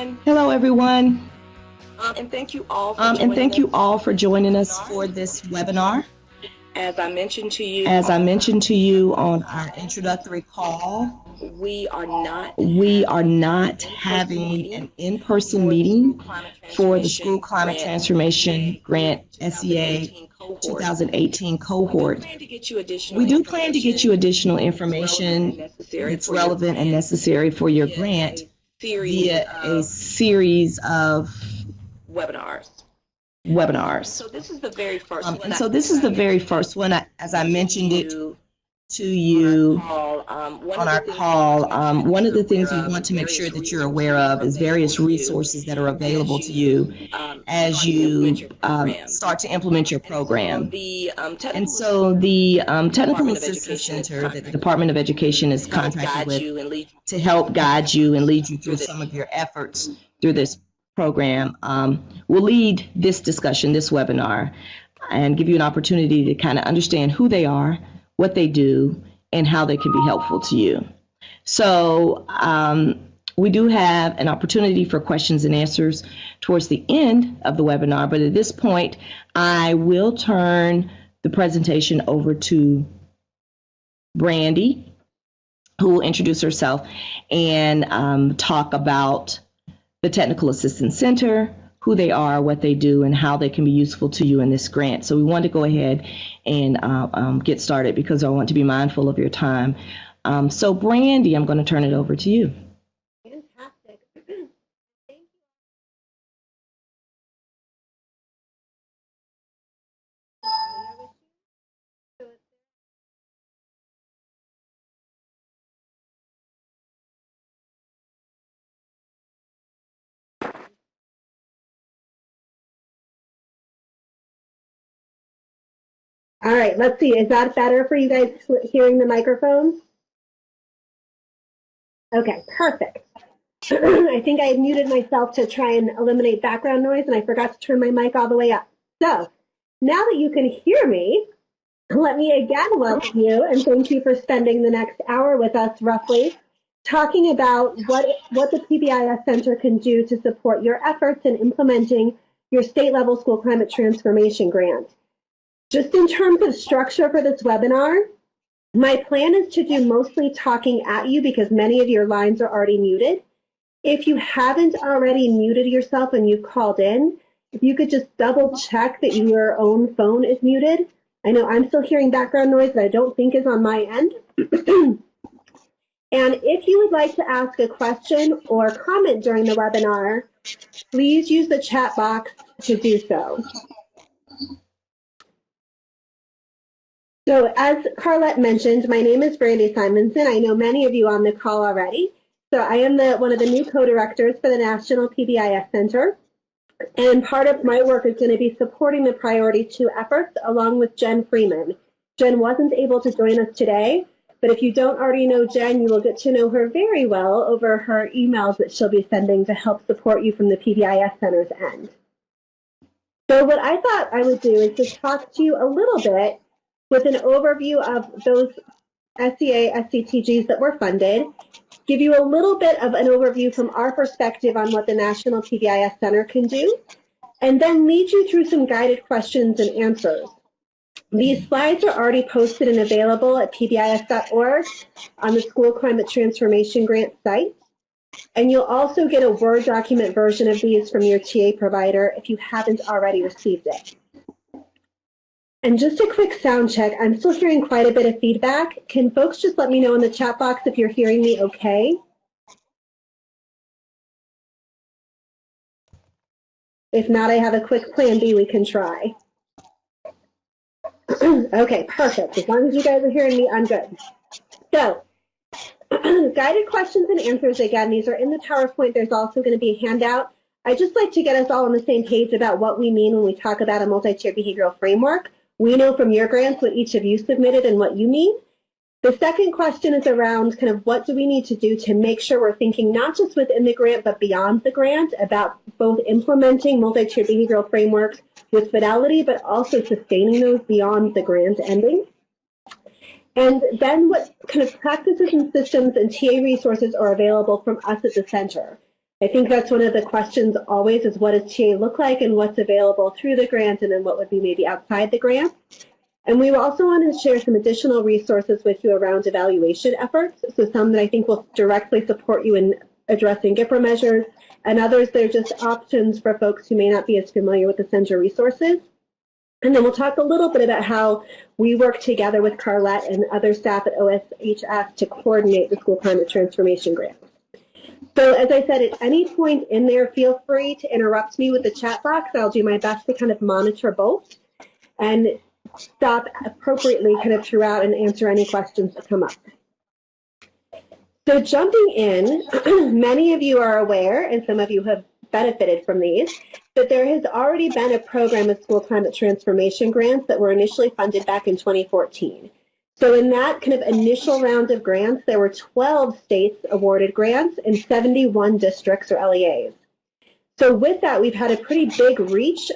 everyone. Hello, everyone. And thank you all for joining us for this webinar. As I mentioned to you on our introductory call, we are not having an in-person meeting for the School Climate Transformation Grant SEA 2018 cohort. We do plan to get you additional information that's relevant and necessary for your grant via a series of webinars. So this is the very first one. And so this is the very first one, as I mentioned it to you on our call. One of the things we want to make sure that you're aware of is various resources that are available to you as you start to implement your program. And so the Technical Assistance Center that the Department of Education is contracted with to help guide you and lead you through some of your efforts through this program will lead this discussion, this webinar, and give you an opportunity to kind of understand who they are, what they do, and how they can be helpful to you. So we do have an opportunity for questions and answers towards the end of the webinar, but at this point, I will turn the presentation over to Brandy, who will introduce herself and talk about the Technical Assistance Center, who they are, what they do, and how they can be useful to you in this grant. So we want to go ahead and get started because I want to be mindful of your time. So Brandy, I'm going to turn it over to you. Fantastic. Thank you. All right, let's see. Is that better for you guys hearing the microphones? Okay, perfect. I think I had muted myself to try and eliminate background noise, and I forgot to turn my mic all the way up. So now that you can hear me, let me again welcome you and thank you for spending the next hour with us roughly talking about what the PBIS Center can do to support your efforts in implementing your state-level school climate transformation grant. Just in terms of structure for this webinar, my plan is to do mostly talking at you because many of your lines are already muted. If you haven't already muted yourself and you've called in, if you could just double check that your own phone is muted. I know I'm still hearing background noise that I don't think is on my end. And if you would like to ask a question or comment during the webinar, please use the chat box to do so. So as Carlette mentioned, my name is Brandy Simonson. I know many of you on the call already. So I am one of the new co-directors for the National PBIS Center. And part of my work is going to be supporting the Priority 2 efforts along with Jen Freeman. Jen wasn't able to join us today, but if you don't already know Jen, you will get to know her very well over her emails that she'll be sending to help support you from the PBIS Center's end. So what I thought I would do is just talk to you a little bit with an overview of those SEA SCTGs that were funded, give you a little bit of an overview from our perspective on what the National PBIS Center can do, and then lead you through some guided questions and answers. These slides are already posted and available at pbis.org on the School Climate Transformation Grant site. And you'll also get a Word document version of these from your TA provider if you haven't already received it. And just a quick sound check. I'm still hearing quite a bit of feedback. Can folks just let me know in the chat box if you're hearing me okay? If not, I have a quick plan B we can try. Okay, perfect. As long as you guys are hearing me, I'm good. So, guided questions and answers, again, these are in the PowerPoint. There's also going to be a handout. I'd just like to get us all on the same page about what we mean when we talk about a multi-tiered behavioral framework. We know from your grants what each of you submitted and what you mean. The second question is around kind of what do we need to do to make sure we're thinking not just within the grant but beyond the grant about both implementing multi-tiered behavioral frameworks with Fidelity but also sustaining those beyond the grant ending. And then what kind of practices and systems and TA resources are available from us at the center. I think that's one of the questions always is what does TA look like and what's available through the grant and then what would be maybe outside the grant. And we also want to share some additional resources with you around evaluation efforts. So some that I think will directly support you in addressing GIPRA measures, and others that are just options for folks who may not be as familiar with the center resources. And then we'll talk a little bit about how we work together with Carlette and other staff at OSHS to coordinate the school climate transformation grants. So as I said, at any point in there, feel free to interrupt me with the chat box. I'll do my best to kind of monitor both and stop appropriately kind of throughout and answer any questions that come up. So jumping in, many of you are aware, and some of you have benefited from these, that there has already been a program of school climate transformation grants that were initially funded back in 2014. So in that kind of initial round of grants, there were 12 states awarded grants and 71 districts or LEAs. So with that, we've had a pretty big reach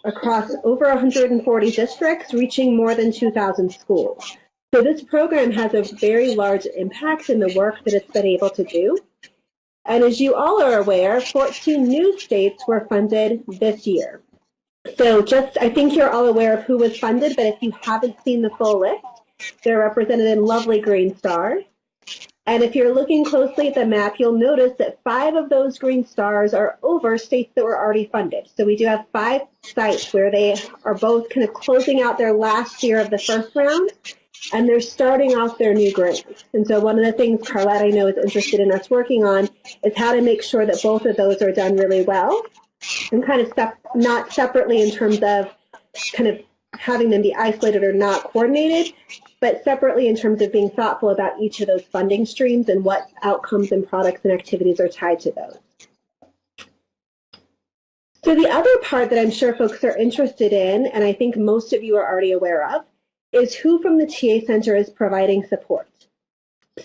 across over 140 districts, reaching more than 2,000 schools. So this program has a very large impact in the work that it's been able to do. And as you all are aware, 14 new states were funded this year. So I think you're all aware of who was funded, but if you haven't seen the full list, they're represented in lovely green stars. And if you're looking closely at the map, you'll notice that 5 of those green stars are over states that were already funded. So we do have 5 sites where they are both kind of closing out their last year of the first round, and they're starting off their new grants. And so one of the things Carlette, I know, is interested in us working on is how to make sure that both of those are done really well, and kind of not separately in terms of kind of having them be isolated or not coordinated, but separately in terms of being thoughtful about each of those funding streams and what outcomes and products and activities are tied to those. So the other part that I'm sure folks are interested in, and I think most of you are already aware of, is who from the TA Center is providing support.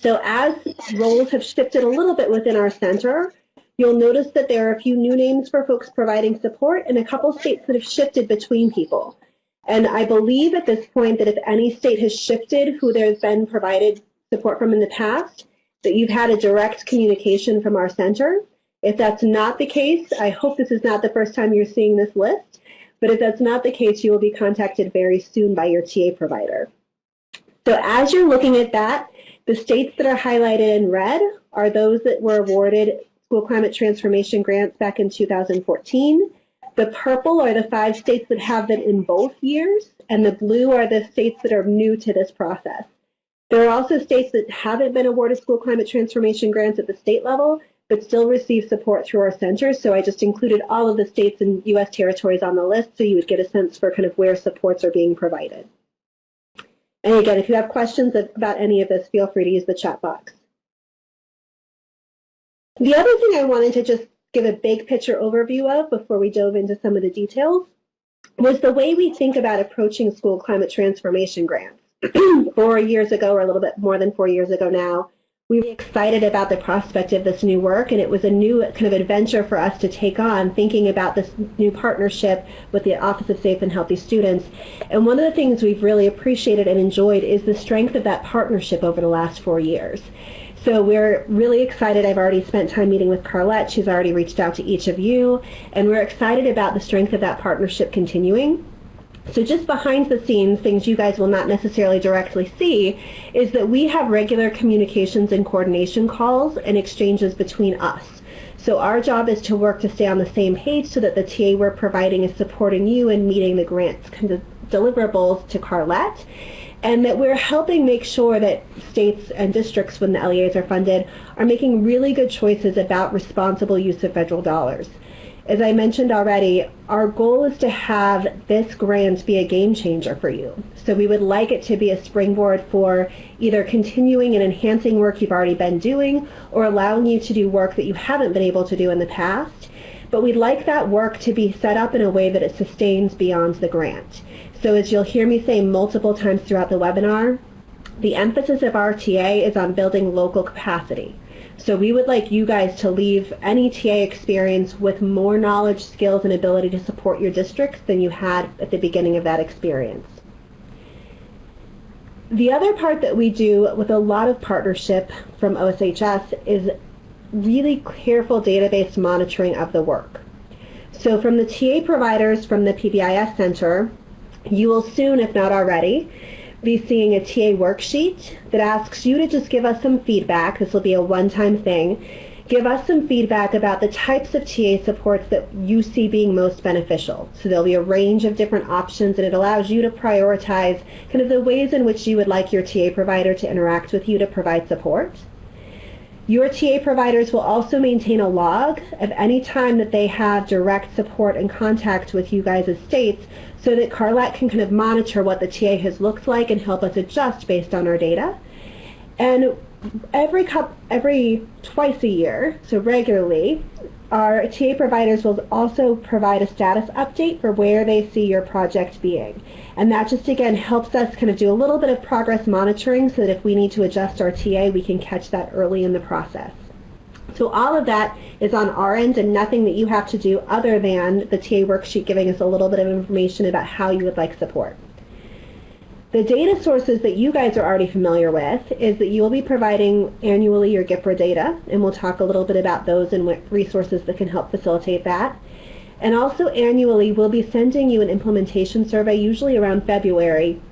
So as roles have shifted a little bit within our center, you'll notice that there are a few new names for folks providing support and a couple states that have shifted between people. And I believe at this point that if any state has shifted who there's been provided support from in the past, that you've had a direct communication from our center. If that's not the case, I hope this is not the first time you're seeing this list, but if that's not the case, you will be contacted very soon by your TA provider. So as you're looking at that, the states that are highlighted in red are those that were awarded school climate transformation grants back in 2014. The purple are the 5 states that have them in both years, and the blue are the states that are new to this process. There are also states that haven't been awarded school climate transformation grants at the state level, but still receive support through our centers. So I just included all of the states and U.S. territories on the list so you would get a sense for kind of where supports are being provided. And again, if you have questions about any of this, feel free to use the chat box. The other thing I wanted to just give a big picture overview of before we dove into some of the details was the way we think about approaching school climate transformation grants. 4 years ago, or a little bit more than 4 years ago now, we were excited about the prospect of this new work, and it was a new kind of adventure for us to take on, thinking about this new partnership with the Office of Safe and Healthy Students. And one of the things we've really appreciated and enjoyed is the strength of that partnership over the last 4 years. So we're really excited. I've already spent time meeting with Carlette. She's already reached out to each of you, and we're excited about the strength of that partnership continuing. So just behind the scenes, things you guys will not necessarily directly see, is that we have regular communications and coordination calls and exchanges between us. So our job is to work to stay on the same page so that the TA we're providing is supporting you in meeting the grants deliverables to Carlette, and that we're helping make sure that states and districts, when the LEAs are funded, are making really good choices about responsible use of federal dollars. As I mentioned already, our goal is to have this grant be a game changer for you. So we would like it to be a springboard for either continuing and enhancing work you've already been doing or allowing you to do work that you haven't been able to do in the past. But we'd like that work to be set up in a way that it sustains beyond the grant. So as you'll hear me say multiple times throughout the webinar, the emphasis of our TA is on building local capacity. So we would like you guys to leave any TA experience with more knowledge, skills, and ability to support your districts than you had at the beginning of that experience. The other part that we do with a lot of partnership from OSHS is really careful database monitoring of the work. So from the TA providers from the PBIS Center, you will soon, if not already, be seeing a TA worksheet that asks you to just give us some feedback. This will be a one-time thing. Give us some feedback about the types of TA supports that you see being most beneficial. So there'll be a range of different options, and it allows you to prioritize kind of the ways in which you would like your TA provider to interact with you to provide support. Your TA providers will also maintain a log of any time that they have direct support and contact with you guys as states, so that Carlette can kind of monitor what the TA has looked like and help us adjust based on our data. And every twice a year, so regularly, our TA providers will also provide a status update for where they see your project being. And that just, again, helps us kind of do a little bit of progress monitoring so that if we need to adjust our TA, we can catch that early in the process. So all of that is on our end and nothing that you have to do other than the TA worksheet giving us a little bit of information about how you would like support. The data sources that you guys are already familiar with is that you'll be providing annually your GIPRA data, and we'll talk a little bit about those and what resources that can help facilitate that. And also annually, we'll be sending you an implementation survey, usually around February,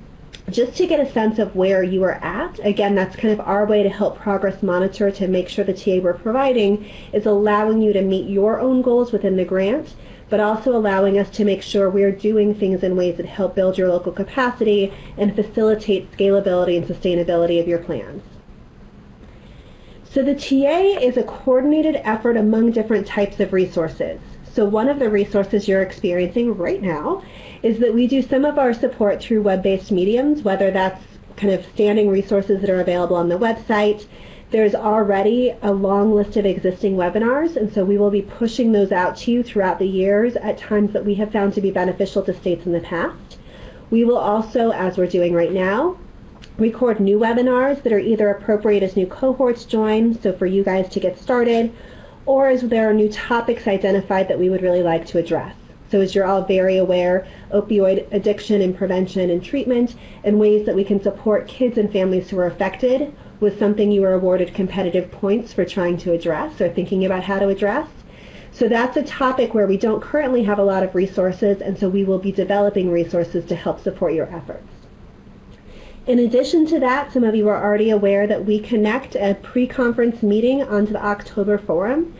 just to get a sense of where you are at. Again, that's kind of our way to help progress monitor to make sure the TA we're providing is allowing you to meet your own goals within the grant, but also allowing us to make sure we're doing things in ways that help build your local capacity and facilitate scalability and sustainability of your plans. So the TA is a coordinated effort among different types of resources. So one of the resources you're experiencing right now is that we do some of our support through web-based mediums, whether that's kind of standing resources that are available on the website. There's already a long list of existing webinars, and so we will be pushing those out to you throughout the years at times that we have found to be beneficial to states in the past. We will also, as we're doing right now, record new webinars that are either appropriate as new cohorts join, so for you guys to get started, or as there are new topics identified that we would really like to address. So as you're all very aware, opioid addiction and prevention and treatment and ways that we can support kids and families who are affected was something you were awarded competitive points for trying to address or thinking about how to address. So that's a topic where we don't currently have a lot of resources, and so we will be developing resources to help support your efforts. In addition to that, some of you are already aware that we connect a pre-conference meeting onto the October forum.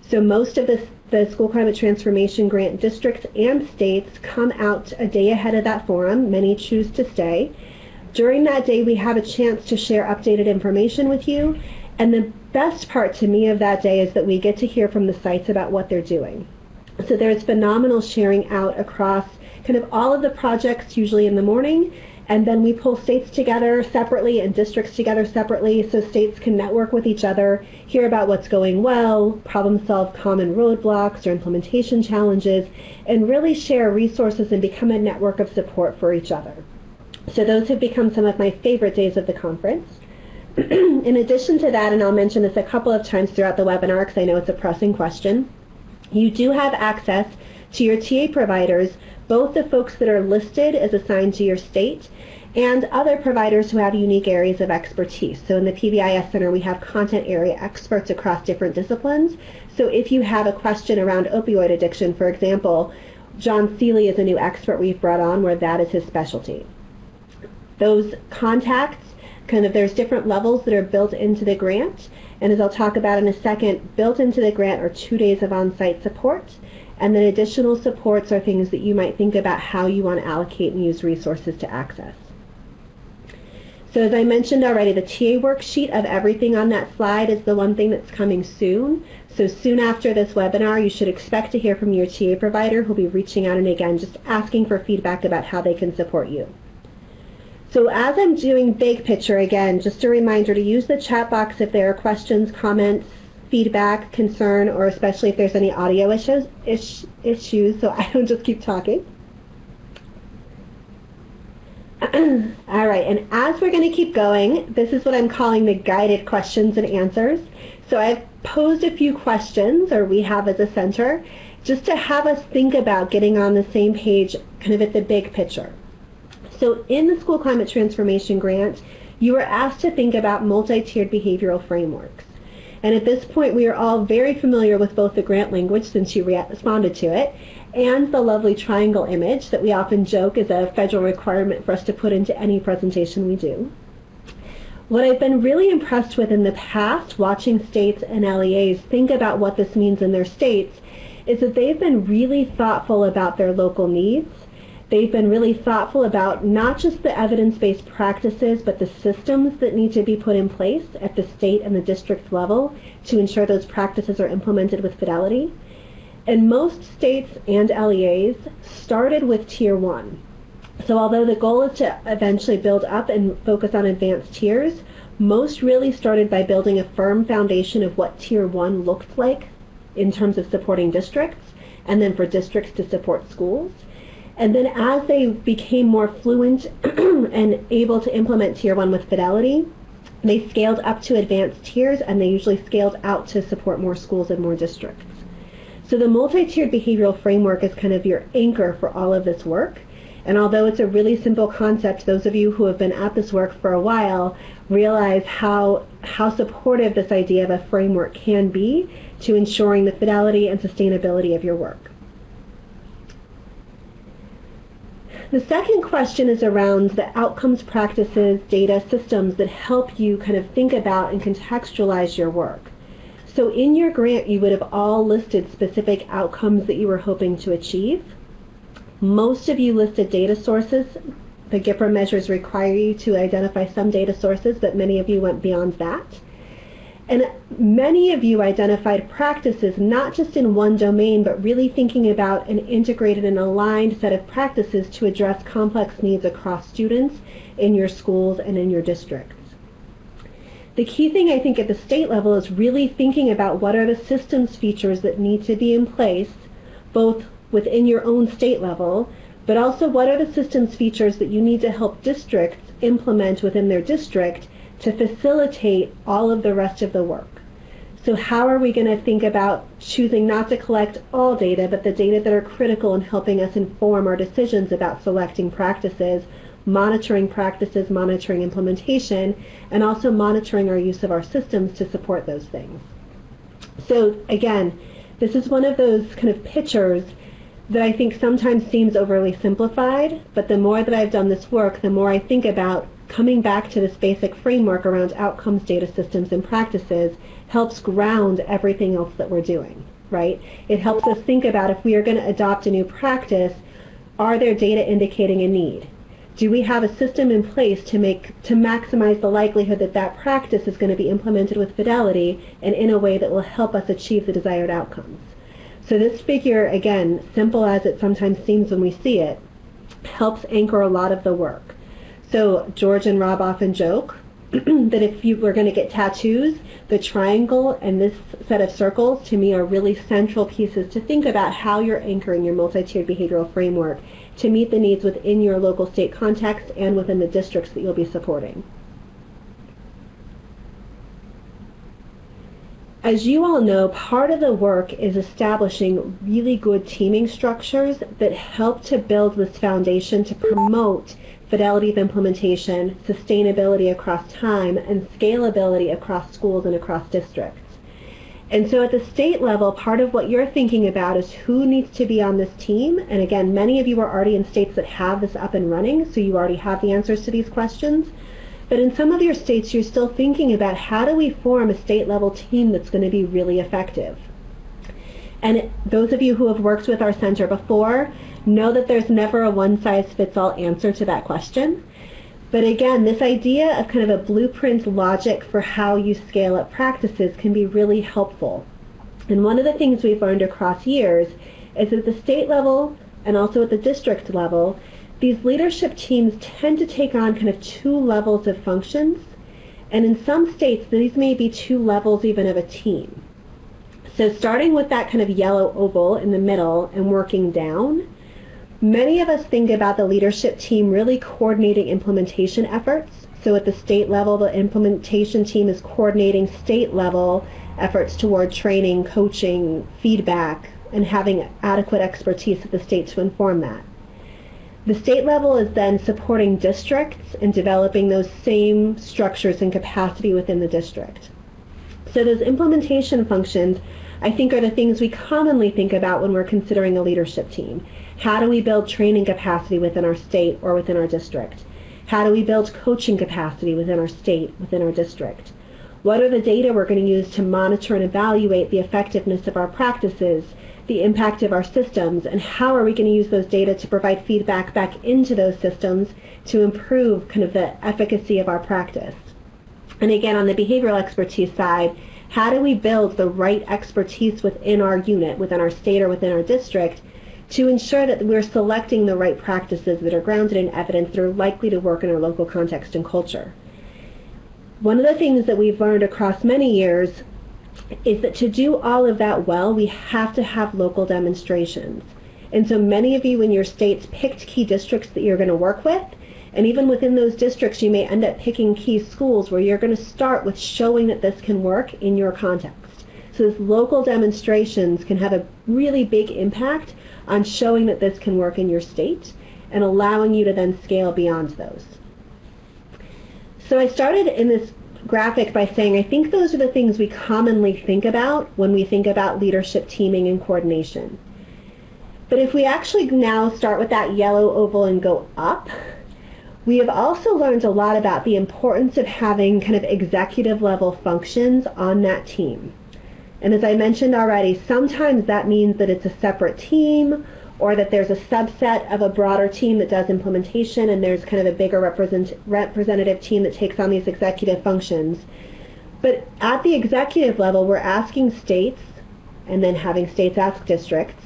So most of the School Climate Transformation Grant districts and states come out a day ahead of that forum. Many choose to stay. During that day, we have a chance to share updated information with you. And the best part to me of that day is that we get to hear from the sites about what they're doing. So there's phenomenal sharing out across kind of all of the projects, usually in the morning. And then we pull states together separately and districts together separately so states can network with each other, hear about what's going well, problem solve common roadblocks or implementation challenges, and really share resources and become a network of support for each other. So those have become some of my favorite days of the conference. In addition to that, and I'll mention this a couple of times throughout the webinar because I know it's a pressing question, you do have access to your TA providers, both the folks that are listed as assigned to your state and other providers who have unique areas of expertise. So in the PBIS Center, we have content area experts across different disciplines. So if you have a question around opioid addiction, for example, John Seeley is a new expert we've brought on where that is his specialty. Those contacts, there's different levels that are built into the grant. And as I'll talk about in a second, built into the grant are 2 days of on-site support. And then additional supports are things that you might think about how you want to allocate and use resources to access. So as I mentioned already, the TA worksheet of everything on that slide is the one thing that's coming soon. So soon after this webinar, you should expect to hear from your TA provider who'll be reaching out and again just asking for feedback about how they can support you. So as I'm doing big picture again, just a reminder to use the chat box if there are questions, comments, feedback, concern, or especially if there's any audio issues so I don't just keep talking. All right, and as we're going to keep going, this is what I'm calling the guided questions and answers. So I've posed a few questions, or we have as a center, just to have us think about getting on the same page kind of at the big picture. So in the School Climate Transformation Grant, you were asked to think about multi-tiered behavioral frameworks. And at this point, we are all very familiar with both the grant language, since you responded to it, and the lovely triangle image that we often joke is a federal requirement for us to put into any presentation we do. What I've been really impressed with in the past, watching states and LEAs think about what this means in their states, is that they've been really thoughtful about their local needs. They've been really thoughtful about not just the evidence-based practices, but the systems that need to be put in place at the state and the district level to ensure those practices are implemented with fidelity. And most states and LEAs started with Tier 1. So although the goal is to eventually build up and focus on advanced tiers, most really started by building a firm foundation of what Tier 1 looked like in terms of supporting districts, and then for districts to support schools. And then as they became more fluent and able to implement Tier 1 with fidelity, they scaled up to advanced tiers, and they usually scaled out to support more schools and more districts. So the multi-tiered behavioral framework is kind of your anchor for all of this work. And although it's a really simple concept, those of you who have been at this work for a while realize how supportive this idea of a framework can be to ensuring the fidelity and sustainability of your work. The second question is around the outcomes, practices, data, systems that help you kind of think about and contextualize your work. So in your grant, you would have all listed specific outcomes that you were hoping to achieve. Most of you listed data sources. The GIPRA measures require you to identify some data sources, but many of you went beyond that. And many of you identified practices, not just in one domain, but really thinking about an integrated and aligned set of practices to address complex needs across students in your schools and in your districts. The key thing, I think, at the state level is really thinking about what are the systems features that need to be in place, both within your own state level, but also what are the systems features that you need to help districts implement within their district to facilitate all of the rest of the work. So how are we going to think about choosing not to collect all data, but the data that are critical in helping us inform our decisions about selecting practices, monitoring implementation, and also monitoring our use of our systems to support those things. So again, this is one of those kind of pictures that I think sometimes seems overly simplified, but the more that I've done this work, the more I think about coming back to this basic framework around outcomes, data systems, and practices helps ground everything else that we're doing, right? It helps us think about if we are going to adopt a new practice, are there data indicating a need? Do we have a system in place to maximize the likelihood that that practice is going to be implemented with fidelity and in a way that will help us achieve the desired outcomes? So this figure, again, simple as it sometimes seems when we see it, helps anchor a lot of the work. So George and Rob often joke that if you were going to get tattoos, the triangle and this set of circles to me are really central pieces to think about how you're anchoring your multi-tiered behavioral framework to meet the needs within your local state context and within the districts that you'll be supporting. As you all know, part of the work is establishing really good teaming structures that help to build this foundation to promote fidelity of implementation, sustainability across time, and scalability across schools and across districts. And so at the state level, part of what you're thinking about is who needs to be on this team. And again, many of you are already in states that have this up and running, so you already have the answers to these questions. But in some of your states, you're still thinking about how do we form a state-level team that's going to be really effective. And those of you who have worked with our center before know that there's never a one-size-fits-all answer to that question. But again, this idea of kind of a blueprint logic for how you scale up practices can be really helpful. And one of the things we've learned across years is at the state level and also at the district level, these leadership teams tend to take on kind of two levels of functions, and in some states these may be two levels even of a team. So starting with that kind of yellow oval in the middle and working down, many of us think about the leadership team really coordinating implementation efforts. So at the state level, the implementation team is coordinating state level efforts toward training, coaching, feedback, and having adequate expertise at the state to inform that. The state level is then supporting districts and developing those same structures and capacity within the district. So those implementation functions, I think, are the things we commonly think about when we're considering a leadership team. How do we build training capacity within our state or within our district? How do we build coaching capacity within our state, within our district? What are the data we're going to use to monitor and evaluate the effectiveness of our practices, the impact of our systems, and how are we going to use those data to provide feedback back into those systems to improve kind of the efficacy of our practice? And again, on the behavioral expertise side, how do we build the right expertise within our unit, within our state or within our district, to ensure that we're selecting the right practices that are grounded in evidence that are likely to work in our local context and culture? One of the things that we've learned across many years is that to do all of that well, we have to have local demonstrations. And so many of you in your states picked key districts that you're going to work with, and even within those districts you may end up picking key schools where you're going to start with showing that this can work in your context. So those local demonstrations can have a really big impact on showing that this can work in your state and allowing you to then scale beyond those. So I started in this graphic by saying I think those are the things we commonly think about when we think about leadership teaming and coordination. But if we actually now start with that yellow oval and go up, we have also learned a lot about the importance of having kind of executive level functions on that team. And as I mentioned already, sometimes that means that it's a separate team, or that there's a subset of a broader team that does implementation and there's kind of a bigger representative team that takes on these executive functions. But at the executive level, we're asking states, and then having states ask districts,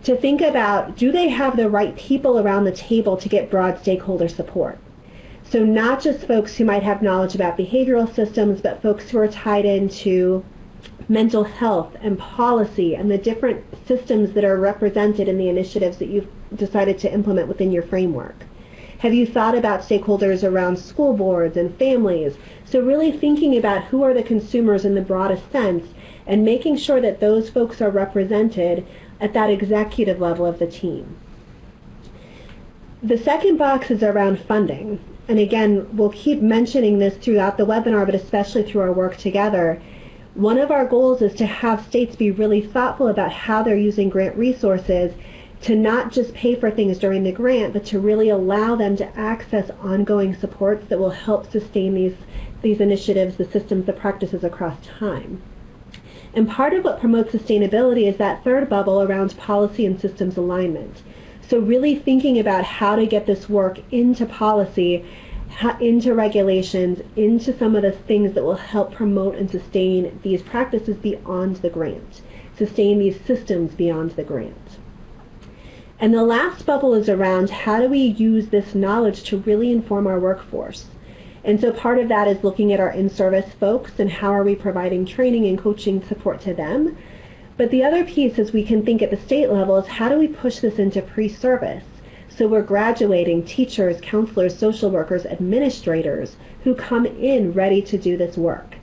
to think about, do they have the right people around the table to get broad stakeholder support? So not just folks who might have knowledge about behavioral systems, but folks who are tied into mental health and policy and the different systems that are represented in the initiatives that you've decided to implement within your framework. Have you thought about stakeholders around school boards and families? So really thinking about who are the consumers in the broadest sense and making sure that those folks are represented at that executive level of the team. The second box is around funding. And again, we'll keep mentioning this throughout the webinar, but especially through our work together. One of our goals is to have states be really thoughtful about how they're using grant resources to not just pay for things during the grant, but to really allow them to access ongoing supports that will help sustain these initiatives, the systems, the practices across time. And part of what promotes sustainability is that third bubble around policy and systems alignment. So really thinking about how to get this work into policy, into regulations, into some of the things that will help promote and sustain these practices beyond the grant, sustain these systems beyond the grant. And the last bubble is around how do we use this knowledge to really inform our workforce. And so part of that is looking at our in-service folks and how are we providing training and coaching support to them. But the other piece is we can think at the state level is how do we push this into pre-service? So we're graduating teachers, counselors, social workers, administrators who come in ready to do this work.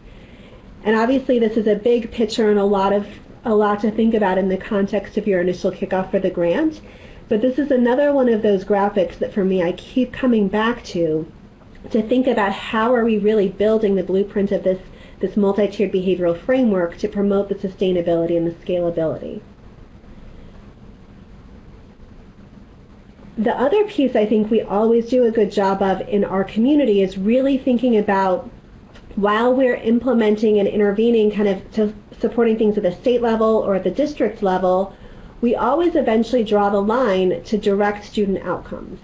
And obviously this is a big picture and a lot to think about in the context of your initial kickoff for the grant. But this is another one of those graphics that for me I keep coming back to think about how are we really building the blueprint of this multi-tiered behavioral framework to promote the sustainability and the scalability. The other piece I think we always do a good job of in our community is really thinking about, while we're implementing and intervening kind of to supporting things at the state level or at the district level, we always eventually draw the line to direct student outcomes.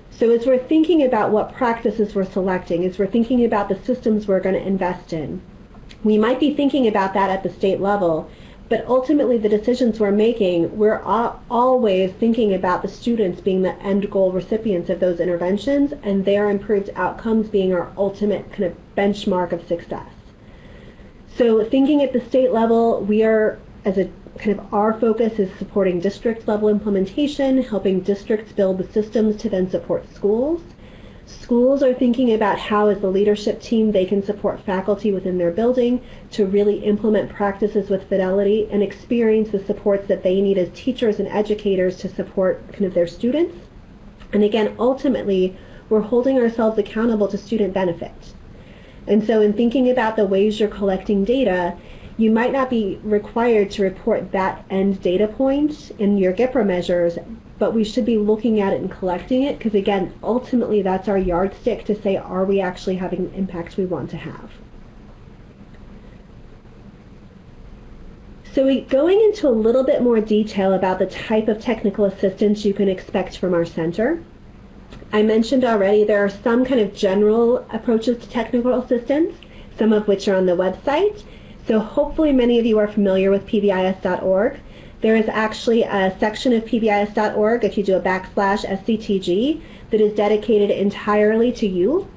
So as we're thinking about what practices we're selecting, as we're thinking about the systems we're going to invest in, we might be thinking about that at the state level, but ultimately the decisions we're making, we're always thinking about the students being the end goal recipients of those interventions and their improved outcomes being our ultimate kind of benchmark of success. So thinking at the state level, we are, as a kind of our focus is supporting district level implementation, helping districts build the systems to then support schools. Schools are thinking about how, as the leadership team, they can support faculty within their building to really implement practices with Fidelity and experience the supports that they need as teachers and educators to support kind of their students. And again, ultimately, we're holding ourselves accountable to student benefit. And so in thinking about the ways you're collecting data, you might not be required to report that end data point in your GIPRA measures, but we should be looking at it and collecting it because, again, ultimately that's our yardstick to say, are we actually having the impact we want to have? So going into a little bit more detail about the type of technical assistance you can expect from our center. I mentioned already there are some kind of general approaches to technical assistance, some of which are on the website. So hopefully many of you are familiar with PBIS.org. There is actually a section of PBIS.org, if you do a /SCTG, that is dedicated entirely to you.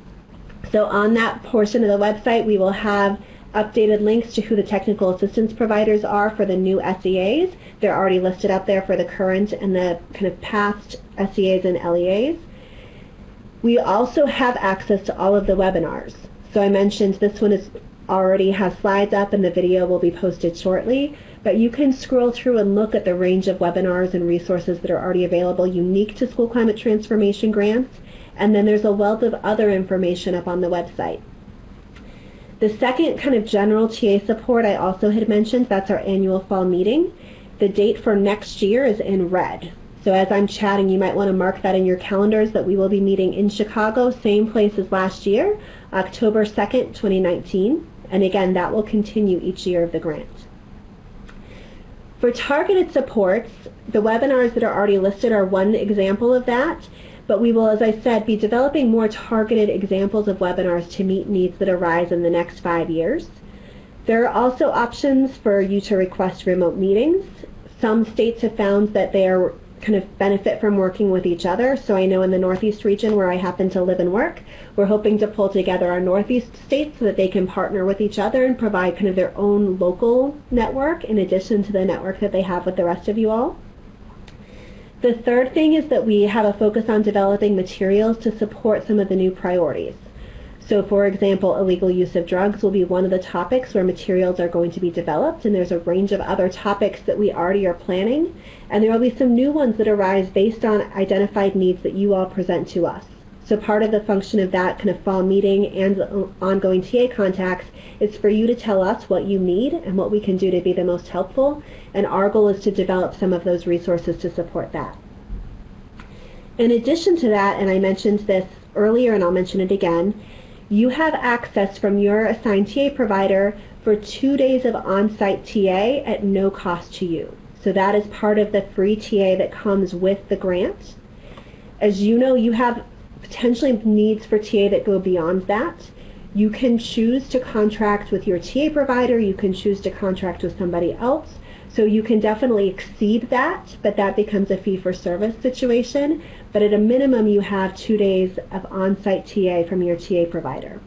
So on that portion of the website, we will have updated links to who the technical assistance providers are for the new SEAs. They're already listed up there for the current and the kind of past SEAs and LEAs. We also have access to all of the webinars. So I mentioned this one already has slides up and the video will be posted shortly, but you can scroll through and look at the range of webinars and resources that are already available unique to school climate transformation grants, and then there's a wealth of other information up on the website. The second kind of general TA support I also had mentioned, that's our annual fall meeting. The date for next year is in red. So as I'm chatting, you might want to mark that in your calendars that we will be meeting in Chicago, same place as last year, October 2nd, 2019. And again, that will continue each year of the grant. For targeted supports, the webinars that are already listed are one example of that, but we will, as I said, be developing more targeted examples of webinars to meet needs that arise in the next 5 years. There are also options for you to request remote meetings. Some states have found that they are kind of benefit from working with each other. So I know in the Northeast region where I happen to live and work, we're hoping to pull together our Northeast states so that they can partner with each other and provide kind of their own local network in addition to the network that they have with the rest of you all. The third thing is that we have a focus on developing materials to support some of the new priorities. So for example, illegal use of drugs will be one of the topics where materials are going to be developed, and there's a range of other topics that we already are planning, and there will be some new ones that arise based on identified needs that you all present to us. So part of the function of that kind of fall meeting and the ongoing TA contacts is for you to tell us what you need and what we can do to be the most helpful, and our goal is to develop some of those resources to support that. In addition to that, and I mentioned this earlier and I'll mention it again, you have access from your assigned TA provider for 2 days of on-site TA at no cost to you. So that is part of the free TA that comes with the grant. As you know, you have potentially needs for TA that go beyond that. You can choose to contract with your TA provider, you can choose to contract with somebody else, so you can definitely exceed that, but that becomes a fee-for-service situation. But at a minimum, you have 2 days of on-site TA from your TA provider.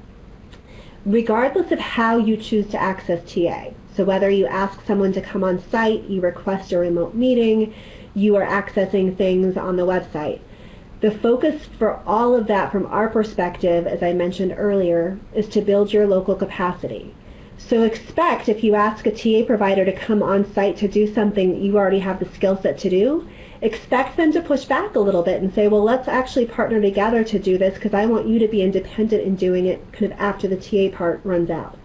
Regardless of how you choose to access TA, so whether you ask someone to come on site, you request a remote meeting, you are accessing things on the website, the focus for all of that from our perspective, as I mentioned earlier, is to build your local capacity. So expect if you ask a TA provider to come on site to do something you already have the skill set to do, expect them to push back a little bit and say, well, let's actually partner together to do this because I want you to be independent in doing it kind of after the TA part runs out.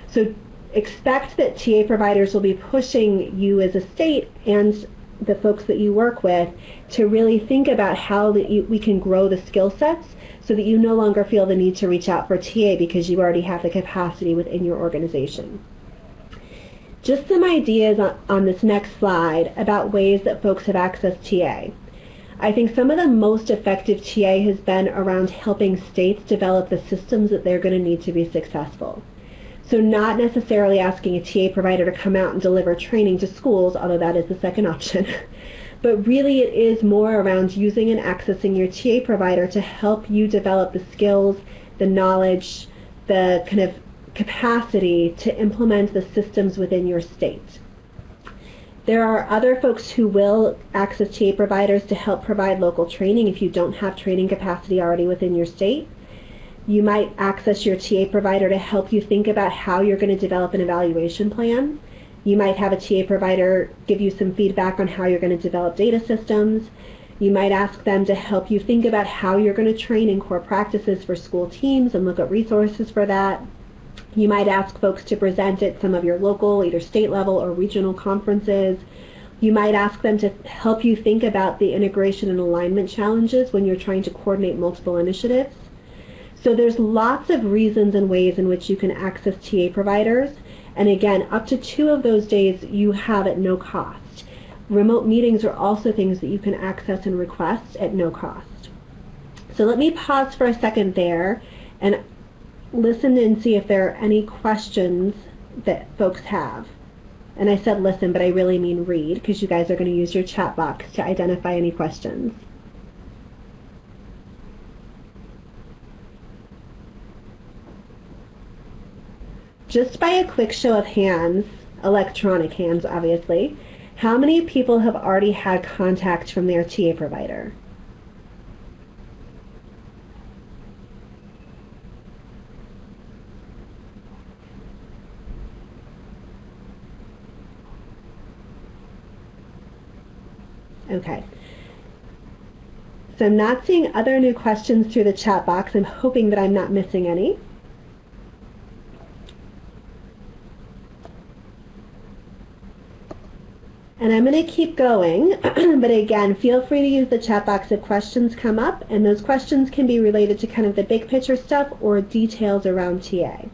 So expect that TA providers will be pushing you as a state and the folks that you work with to really think about how we can grow the skill sets so that you no longer feel the need to reach out for TA because you already have the capacity within your organization. Just some ideas on this next slide about ways that folks have accessed TA. I think some of the most effective TA has been around helping states develop the systems that they're going to need to be successful. So not necessarily asking a TA provider to come out and deliver training to schools, although that is the second option, but really it is more around using and accessing your TA provider to help you develop the skills, the knowledge, the kind of capacity to implement the systems within your state. There are other folks who will access TA providers to help provide local training if you don't have training capacity already within your state. You might access your TA provider to help you think about how you're going to develop an evaluation plan. You might have a TA provider give you some feedback on how you're going to develop data systems. You might ask them to help you think about how you're going to train in core practices for school teams and look at resources for that. You might ask folks to present at some of your local, either state level or regional conferences. You might ask them to help you think about the integration and alignment challenges when you're trying to coordinate multiple initiatives. So there's lots of reasons and ways in which you can access TA providers. And again, up to 2 of those days you have at no cost. Remote meetings are also things that you can access and request at no cost. So let me pause for a second there and listen and see if there are any questions that folks have. And I said listen, but I really mean read, because you guys are going to use your chat box to identify any questions. Just by a quick show of hands, electronic hands obviously, how many people have already had contact from their TA provider? Okay. So I'm not seeing other new questions through the chat box. I'm hoping that I'm not missing any. And I'm going to keep going, but again, feel free to use the chat box if questions come up, and those questions can be related to kind of the big picture stuff or details around TA.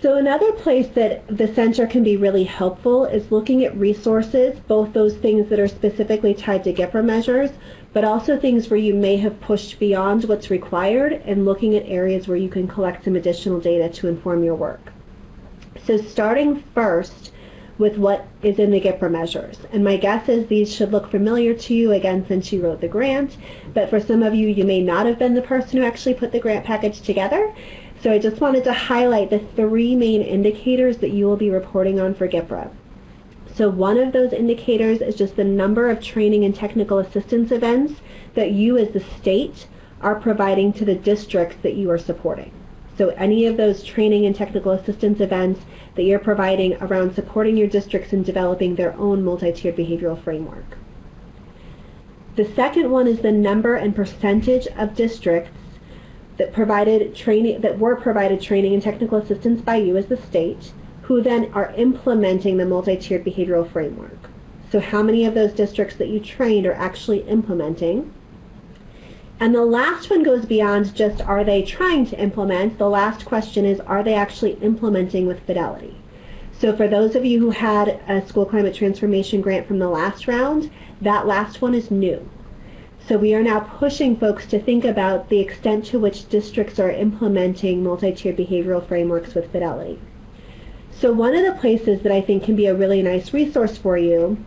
So another place that the center can be really helpful is looking at resources, both those things that are specifically tied to GPRA measures, but also things where you may have pushed beyond what's required and looking at areas where you can collect some additional data to inform your work. So starting first with what is in the GPRA measures. And my guess is these should look familiar to you, again, since you wrote the grant, but for some of you, you may not have been the person who actually put the grant package together. So I just wanted to highlight the 3 main indicators that you will be reporting on for GPRA. So one of those indicators is just the number of training and technical assistance events that you as the state are providing to the districts that you are supporting. So any of those training and technical assistance events that you're providing around supporting your districts in developing their own multi-tiered behavioral framework. The second one is the number and percentage of districts that were provided training and technical assistance by you as the state, who then are implementing the multi-tiered behavioral framework. So how many of those districts that you trained are actually implementing? And the last one goes beyond just are they trying to implement. The last question is, are they actually implementing with Fidelity? So for those of you who had a school climate transformation grant from the last round, that last one is new. So we are now pushing folks to think about the extent to which districts are implementing multi-tiered behavioral frameworks with Fidelity. So one of the places that I think can be a really nice resource for you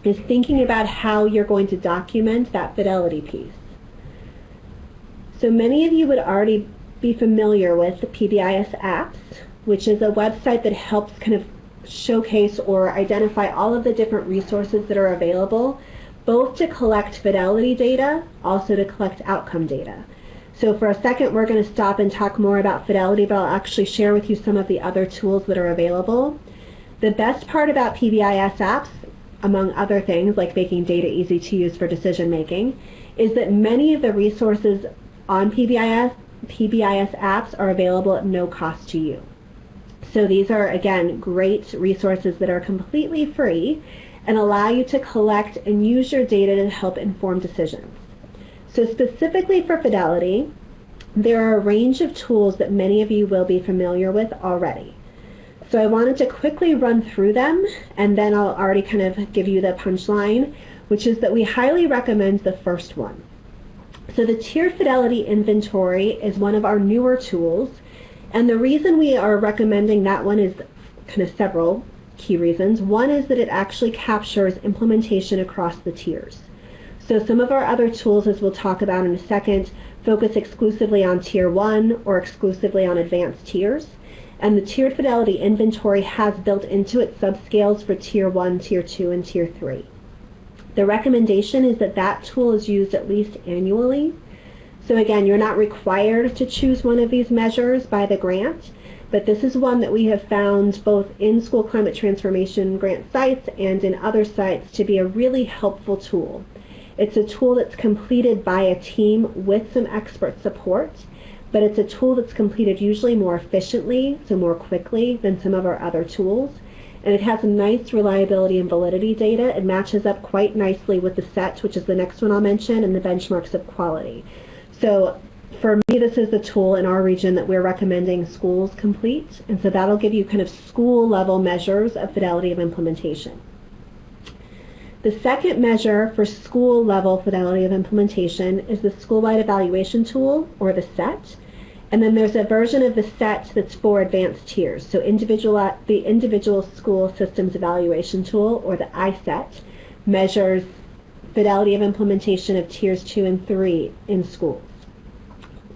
is thinking about how you're going to document that Fidelity piece. So many of you would already be familiar with the PBIS apps, which is a website that helps kind of showcase or identify all of the different resources that are available, both to collect Fidelity data, also to collect outcome data. So for a second, we're going to stop and talk more about Fidelity, but I'll actually share with you some of the other tools that are available. The best part about PBIS apps, among other things like making data easy to use for decision making, is that many of the resources on PBIS apps are available at no cost to you. So these are, again, great resources that are completely free and allow you to collect and use your data to help inform decisions. So specifically for Fidelity, there are a range of tools that many of you will be familiar with already. So I wanted to quickly run through them, and then I'll already kind of give you the punchline, which is that we highly recommend the first one. So the Tiered Fidelity Inventory is one of our newer tools, and the reason we are recommending that one is kind of several key reasons. One is that it actually captures implementation across the tiers. So some of our other tools, as we'll talk about in a second, focus exclusively on Tier 1 or exclusively on advanced tiers, and the Tiered Fidelity Inventory has built into it subscales for Tier 1, Tier 2, and Tier 3. The recommendation is that that tool is used at least annually. So again, you're not required to choose one of these measures by the grant, but this is one that we have found both in school climate transformation grant sites and in other sites to be a really helpful tool. It's a tool that's completed by a team with some expert support, but it's a tool that's completed usually more efficiently, so more quickly than some of our other tools. And it has nice reliability and validity data. It matches up quite nicely with the SET, which is the next one I'll mention, and the benchmarks of quality. So for me, this is the tool in our region that we're recommending schools complete. And so that'll give you kind of school level measures of fidelity of implementation. The second measure for school level fidelity of implementation is the school-wide evaluation tool, or the SET. And then there's a version of the SET that's for advanced tiers. So the individual school systems evaluation tool, or the ISET, measures fidelity of implementation of tiers 2 and 3 in schools.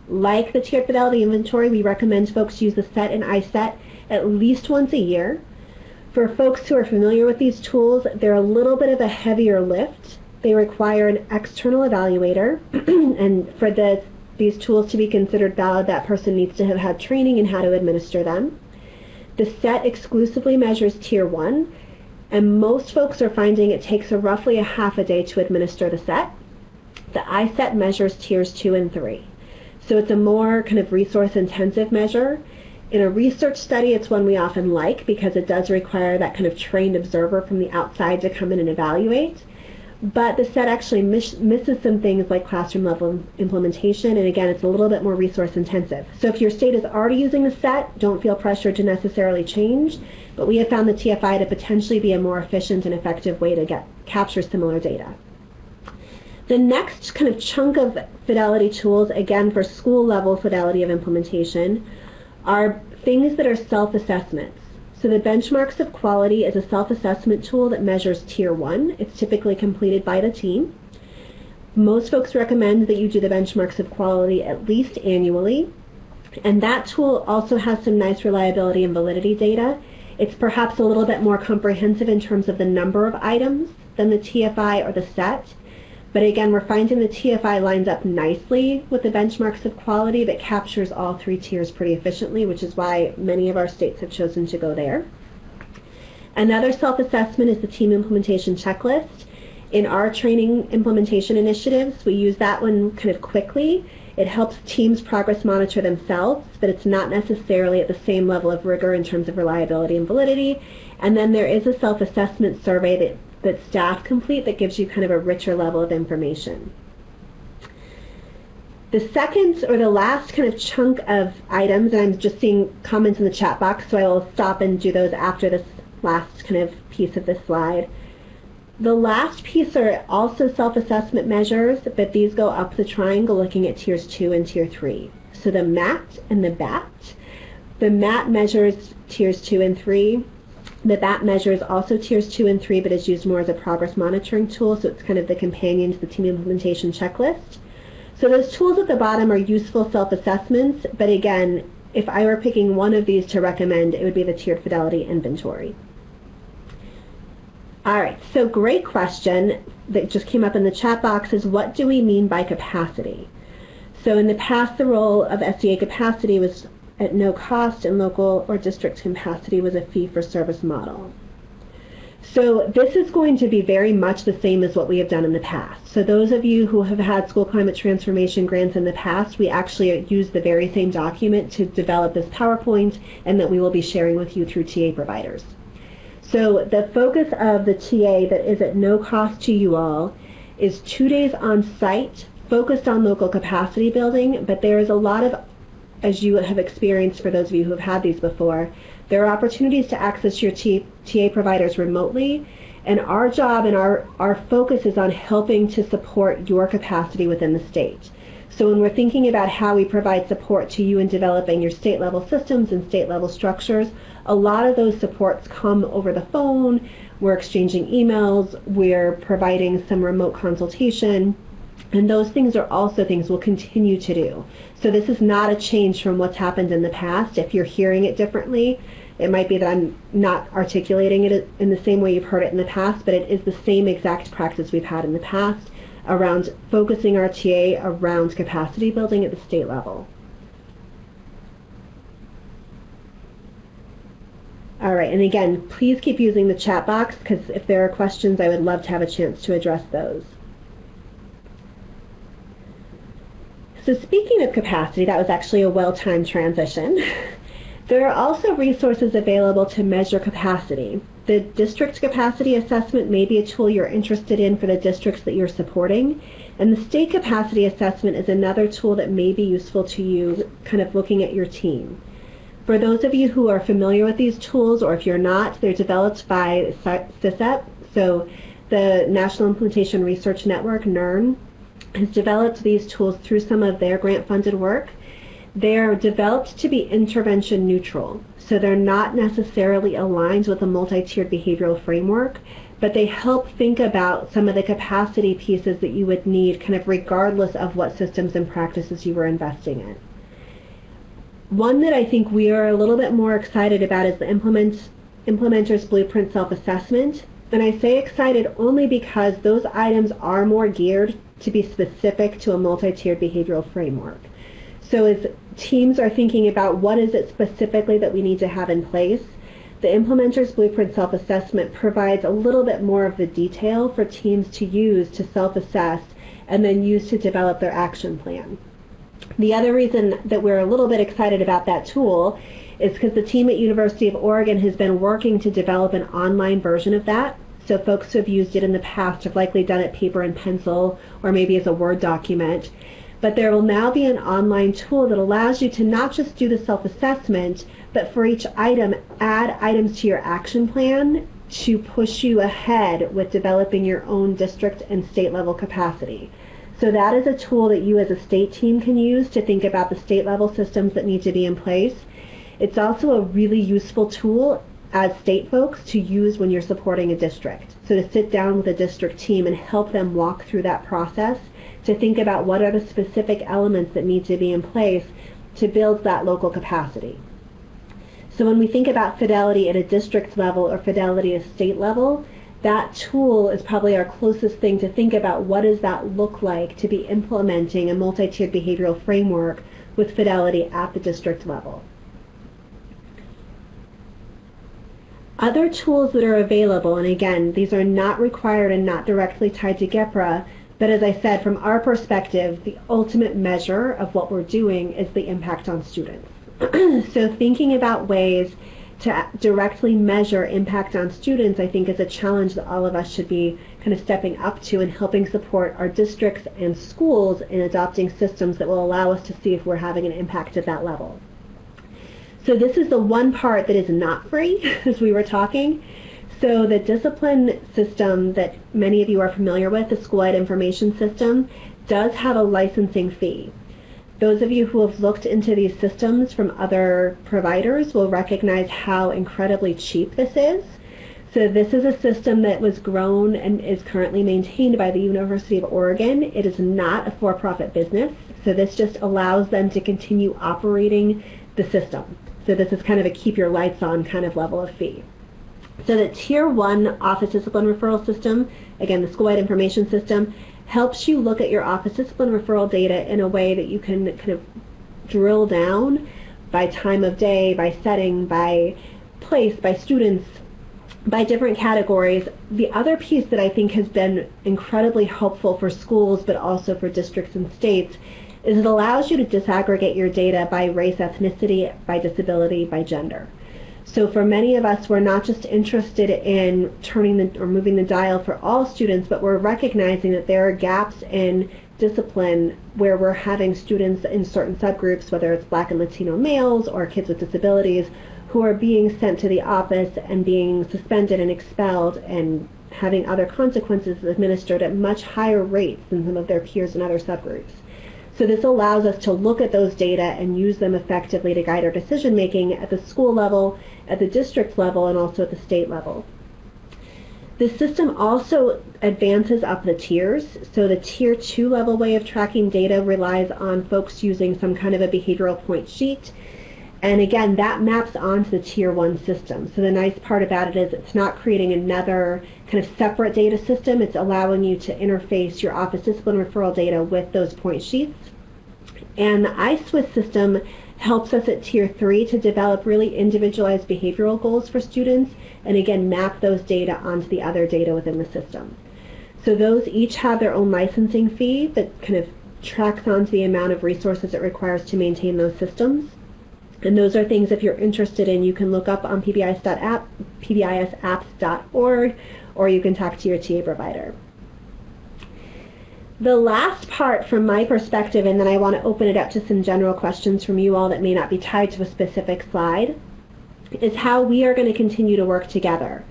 Like the tiered fidelity inventory, we recommend folks use the SET and ISET at least once a year. For folks who are familiar with these tools, they're a little bit of a heavier lift. They require an external evaluator, and for these tools to be considered valid, that person needs to have had training in how to administer them. The SET exclusively measures tier 1, and most folks are finding it takes roughly a half a day to administer the SET. The ISET measures tiers 2 and 3. So it's a more kind of resource-intensive measure. In a research study, it's one we often like because it does require that kind of trained observer from the outside to come in and evaluate. But the SET actually misses some things like classroom level implementation, and again, it's a little bit more resource intensive. So if your state is already using the SET, don't feel pressured to necessarily change, but we have found the TFI to potentially be a more efficient and effective way to capture similar data. The next kind of chunk of fidelity tools, again for school level fidelity of implementation, are things that are self-assessments. So the benchmarks of quality is a self-assessment tool that measures tier 1. It's typically completed by the team. Most folks recommend that you do the benchmarks of quality at least annually. And that tool also has some nice reliability and validity data. It's perhaps a little bit more comprehensive in terms of the number of items than the TFI or the SET. But again, we're finding the TFI lines up nicely with the benchmarks of quality that captures all 3 tiers pretty efficiently, which is why many of our states have chosen to go there. Another self-assessment is the team implementation checklist. In our training implementation initiatives, we use that one kind of quickly. It helps teams progress monitor themselves, but it's not necessarily at the same level of rigor in terms of reliability and validity. And then there is a self-assessment survey that staff complete that gives you kind of a richer level of information. The second or the last kind of chunk of items, and I'm just seeing comments in the chat box, so I will stop and do those after this last kind of piece of this slide. The last piece are also self-assessment measures, but these go up the triangle looking at tiers 2 and tier 3. So the MAT and the BAT. The MAT measures tiers 2 and 3. The BAT measures also tiers 2 and 3, but is used more as a progress monitoring tool, so it's kind of the companion to the team implementation checklist. So those tools at the bottom are useful self-assessments, but again, if I were picking one of these to recommend, it would be the tiered fidelity inventory. All right, so great question that just came up in the chat box is, what do we mean by capacity? So in the past, the role of SEA capacity was at no cost, and local or district capacity was a fee-for-service model. So this is going to be very much the same as what we have done in the past. So those of you who have had school climate transformation grants in the past, we actually use the very same document to develop this PowerPoint, and that we will be sharing with you through TA providers. So the focus of the TA that is at no cost to you all is 2 days on site, focused on local capacity building, but there is a lot of, as you have experienced for those of you who have had these before, there are opportunities to access your TA providers remotely, and our job and our focus is on helping to support your capacity within the state. So when we're thinking about how we provide support to you in developing your state level systems and state level structures, a lot of those supports come over the phone, we're exchanging emails, we're providing some remote consultation, and those things are also things we'll continue to do. So this is not a change from what's happened in the past. If you're hearing it differently, it might be that I'm not articulating it in the same way you've heard it in the past, but it is the same exact practice we've had in the past around focusing our TA around capacity building at the state level. All right, and again, please keep using the chat box, because if there are questions, I would love to have a chance to address those. So speaking of capacity, that was actually a well-timed transition. There are also resources available to measure capacity. The district capacity assessment may be a tool you're interested in for the districts that you're supporting, and the state capacity assessment is another tool that may be useful to you kind of looking at your team. For those of you who are familiar with these tools, or if you're not, they're developed by SCTG, so the National Implementation Research Network, NIRN, has developed these tools through some of their grant-funded work. They're developed to be intervention neutral, so they're not necessarily aligned with a multi-tiered behavioral framework, but they help think about some of the capacity pieces that you would need kind of regardless of what systems and practices you were investing in. One that I think we are a little bit more excited about is the Implementer's Blueprint Self-Assessment. And I say excited only because those items are more geared to be specific to a multi-tiered behavioral framework. So as teams are thinking about what is it specifically that we need to have in place, the Implementer's Blueprint Self-Assessment provides a little bit more of the detail for teams to use to self-assess and then use to develop their action plan. The other reason that we're a little bit excited about that tool is because the team at University of Oregon has been working to develop an online version of that. So folks who have used it in the past have likely done it paper and pencil or maybe as a Word document. But there will now be an online tool that allows you to not just do the self-assessment, but for each item, add items to your action plan to push you ahead with developing your own district and state level capacity. So that is a tool that you as a state team can use to think about the state level systems that need to be in place. It's also a really useful tool as state folks to use when you're supporting a district. So to sit down with a district team and help them walk through that process to think about what are the specific elements that need to be in place to build that local capacity. So when we think about Fidelity at a district level or Fidelity at a state level, that tool is probably our closest thing to think about what does that look like to be implementing a multi-tiered behavioral framework with Fidelity at the district level. Other tools that are available, and again, these are not required and not directly tied to GEPRA, but as I said, from our perspective, the ultimate measure of what we're doing is the impact on students. So thinking about ways to directly measure impact on students, I think, is a challenge that all of us should be kind of stepping up to and helping support our districts and schools in adopting systems that will allow us to see if we're having an impact at that level. So this is the one part that is not free, as we were talking. So the discipline system that many of you are familiar with, the school-wide information system, does have a licensing fee. Those of you who have looked into these systems from other providers will recognize how incredibly cheap this is. So this is a system that was grown and is currently maintained by the University of Oregon. It is not a for-profit business, so this just allows them to continue operating the system. So this is kind of a keep your lights on kind of level of fee. So the Tier 1 Office Discipline Referral System, again the school-wide information system, helps you look at your office discipline referral data in a way that you can kind of drill down by time of day, by setting, by place, by students, by different categories. The other piece that I think has been incredibly helpful for schools but also for districts and states is it allows you to disaggregate your data by race, ethnicity, by disability, by gender. So for many of us, we're not just interested in turning or moving the dial for all students, but we're recognizing that there are gaps in discipline where we're having students in certain subgroups, whether it's Black and Latino males or kids with disabilities, who are being sent to the office and being suspended and expelled and having other consequences administered at much higher rates than some of their peers in other subgroups. So this allows us to look at those data and use them effectively to guide our decision making at the school level, at the district level, and also at the state level. The system also advances up the tiers. So the Tier 2 level way of tracking data relies on folks using some kind of a behavioral point sheet. And again, that maps onto the Tier 1 system. So the nice part about it is it's not creating another kind of separate data system. It's allowing you to interface your office discipline referral data with those point sheets. And the iSwiss system helps us at Tier 3 to develop really individualized behavioral goals for students and again map those data onto the other data within the system. So those each have their own licensing fee that kind of tracks onto the amount of resources it requires to maintain those systems. And those are things, if you're interested in, you can look up on pbisapps.org, or you can talk to your TA provider. The last part from my perspective, and then I want to open it up to some general questions from you all that may not be tied to a specific slide, is how we are going to continue to work together.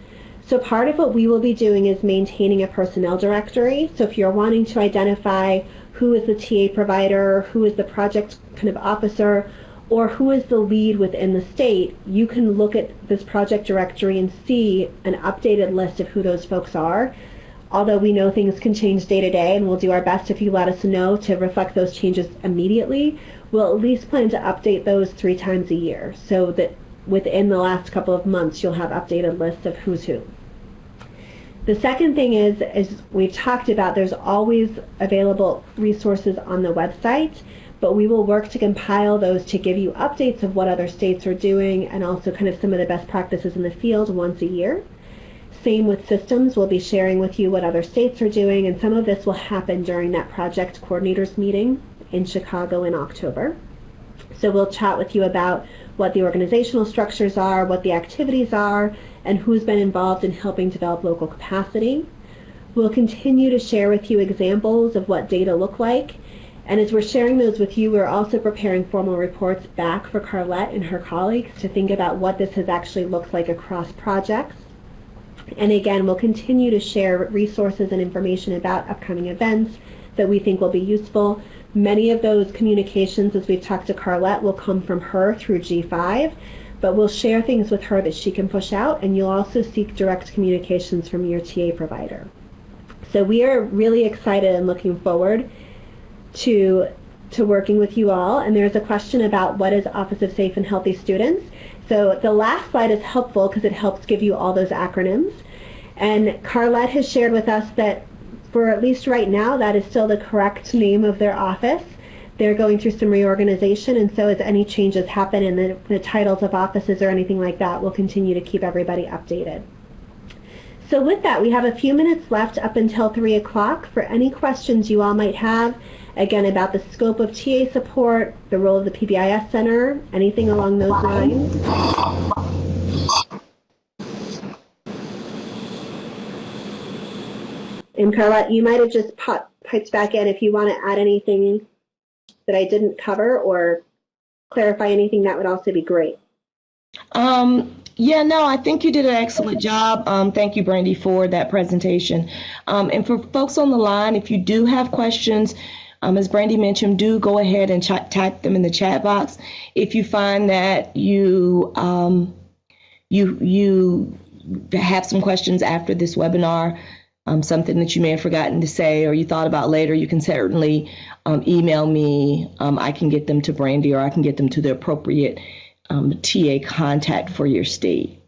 So part of what we will be doing is maintaining a personnel directory. So if you're wanting to identify who is the TA provider, who is the project kind of officer, or who is the lead within the state, you can look at this project directory and see an updated list of who those folks are. Although we know things can change day to day, and we'll do our best if you let us know to reflect those changes immediately, we'll at least plan to update those 3 times a year so that within the last couple of months you'll have updated lists of who's who. The second thing is, as we've talked about, there's always available resources on the website, but we will work to compile those to give you updates of what other states are doing and also kind of some of the best practices in the field once a year. Same with systems. We'll be sharing with you what other states are doing, and some of this will happen during that project coordinators meeting in Chicago in October. So we'll chat with you about what the organizational structures are, what the activities are, and who's been involved in helping develop local capacity. We'll continue to share with you examples of what data look like. And as we're sharing those with you, we're also preparing formal reports back for Carlette and her colleagues to think about what this has actually looked like across projects. And again, we'll continue to share resources and information about upcoming events that we think will be useful. Many of those communications, as we've talked to Carlette, will come from her through G5, but we'll share things with her that she can push out, and you'll also seek direct communications from your TA provider. So we are really excited and looking forward to working with you all. And there's a question about what is Office of Safe and Healthy Students. So the last slide is helpful because it helps give you all those acronyms. And Carlette has shared with us that for at least right now, that is still the correct name of their office. They're going through some reorganization, and so as any changes happen in the titles of offices or anything like that, we'll continue to keep everybody updated. So with that, we have a few minutes left up until 3 o'clock for any questions you all might have, again, about the scope of TA support, the role of the PBIS Center, anything along those lines. And Carlette, you might have just piped back in if you want to add anything that I didn't cover or clarify anything, that would also be great. Yeah, no, I think you did an excellent job. Thank you, Brandy, for that presentation. And for folks on the line, if you do have questions, as Brandy mentioned, do go ahead and type them in the chat box. If you find that you have some questions after this webinar, something that you may have forgotten to say or you thought about later, you can certainly email me. I can get them to Brandy, or I can get them to the appropriate TA contact for your state.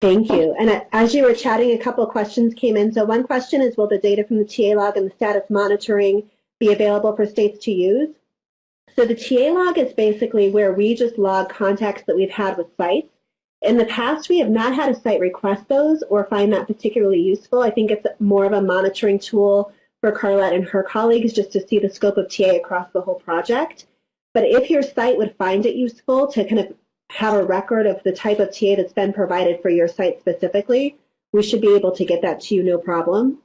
Thank you. And as you were chatting, a couple of questions came in. So one question is, will the data from the TA log and the status monitoring be available for states to use? So the TA log is basically where we just log contacts that we've had with sites. In the past, we have not had a site request those or find that particularly useful. I think it's more of a monitoring tool for Carlette and her colleagues just to see the scope of TA across the whole project. But if your site would find it useful to kind of have a record of the type of TA that's been provided for your site specifically, we should be able to get that to you, no problem.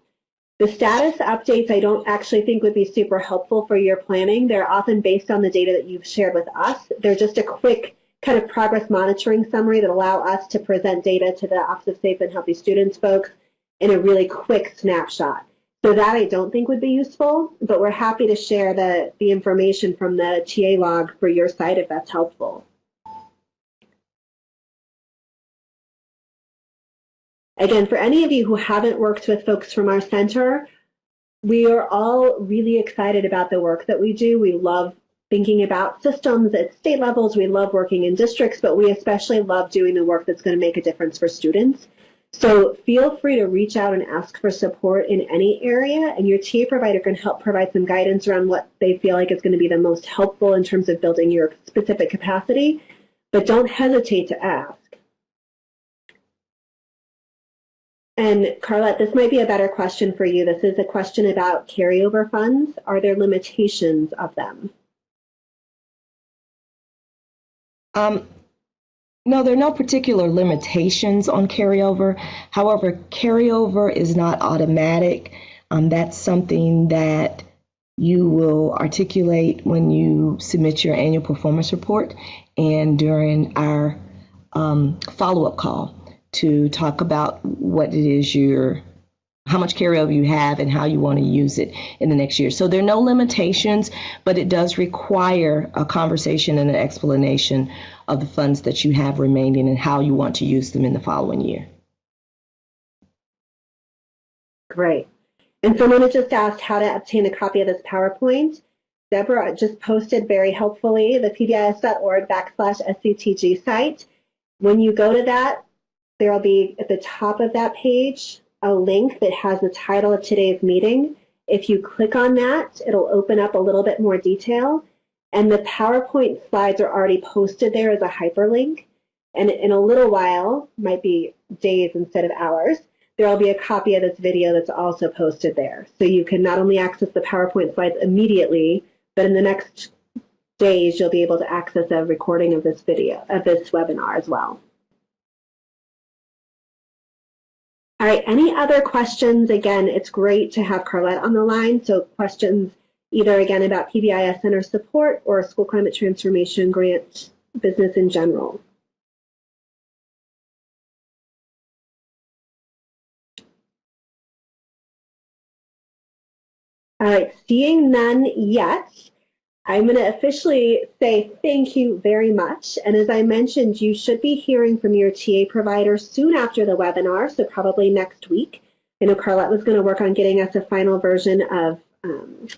The status updates I don't actually think would be super helpful for your planning. They're often based on the data that you've shared with us. They're just a quick kind of progress monitoring summary that allow us to present data to the Office of Safe and Healthy Students folks in a really quick snapshot. So that I don't think would be useful, but we're happy to share the information from the TA log for your site if that's helpful. Again, for any of you who haven't worked with folks from our center, we are all really excited about the work that we do. We love thinking about systems at state levels. We love working in districts, but we especially love doing the work that's going to make a difference for students. So feel free to reach out and ask for support in any area, and your TA provider can help provide some guidance around what they feel like is going to be the most helpful in terms of building your specific capacity, but don't hesitate to ask. And Carlette, this might be a better question for you. This is a question about carryover funds. Are there limitations of them? No, there are no particular limitations on carryover. However, carryover is not automatic. That's something that you will articulate when you submit your annual performance report and during our follow-up call to talk about what it is how much carryover you have and how you want to use it in the next year. So there are no limitations, but it does require a conversation and an explanation of the funds that you have remaining and how you want to use them in the following year. Great. And someone has just asked how to obtain a copy of this PowerPoint. Deborah just posted very helpfully the pbis.org/SCTG site. When you go to that, there will be at the top of that page a link that has the title of today's meeting. If you click on that, it'll open up a little bit more detail. And the PowerPoint slides are already posted there as a hyperlink. And in a little while, might be days instead of hours, there will be a copy of this video that's also posted there. So you can not only access the PowerPoint slides immediately, but in the next days, you'll be able to access a recording of this video, of this webinar as well. All right, any other questions? Again, it's great to have Carlette on the line. So questions either, again, about PBIS Center support or School Climate Transformation Grant business in general. All right, seeing none yet, I'm going to officially say thank you very much. And as I mentioned, you should be hearing from your TA provider soon after the webinar, so probably next week. I know Carlette was going to work on getting us a final version of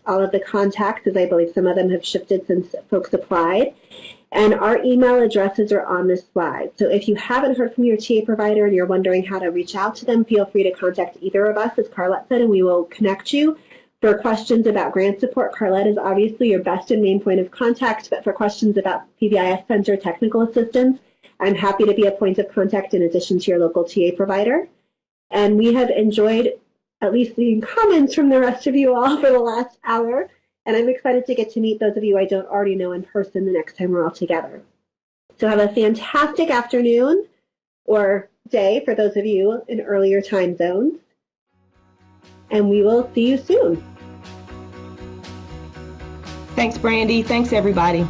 all of the contacts, as I believe some of them have shifted since folks applied. And our email addresses are on this slide. So if you haven't heard from your TA provider and you're wondering how to reach out to them, feel free to contact either of us, as Carlette said, and we will connect you. For questions about grant support, Carlette is obviously your best and main point of contact, but for questions about PBIS Center technical assistance, I'm happy to be a point of contact in addition to your local TA provider. And we have enjoyed at least the comments from the rest of you all for the last hour, and I'm excited to get to meet those of you I don't already know in person the next time we're all together. So have a fantastic afternoon or day for those of you in earlier time zones, and we will see you soon. Thanks, Brandy. Thanks, everybody.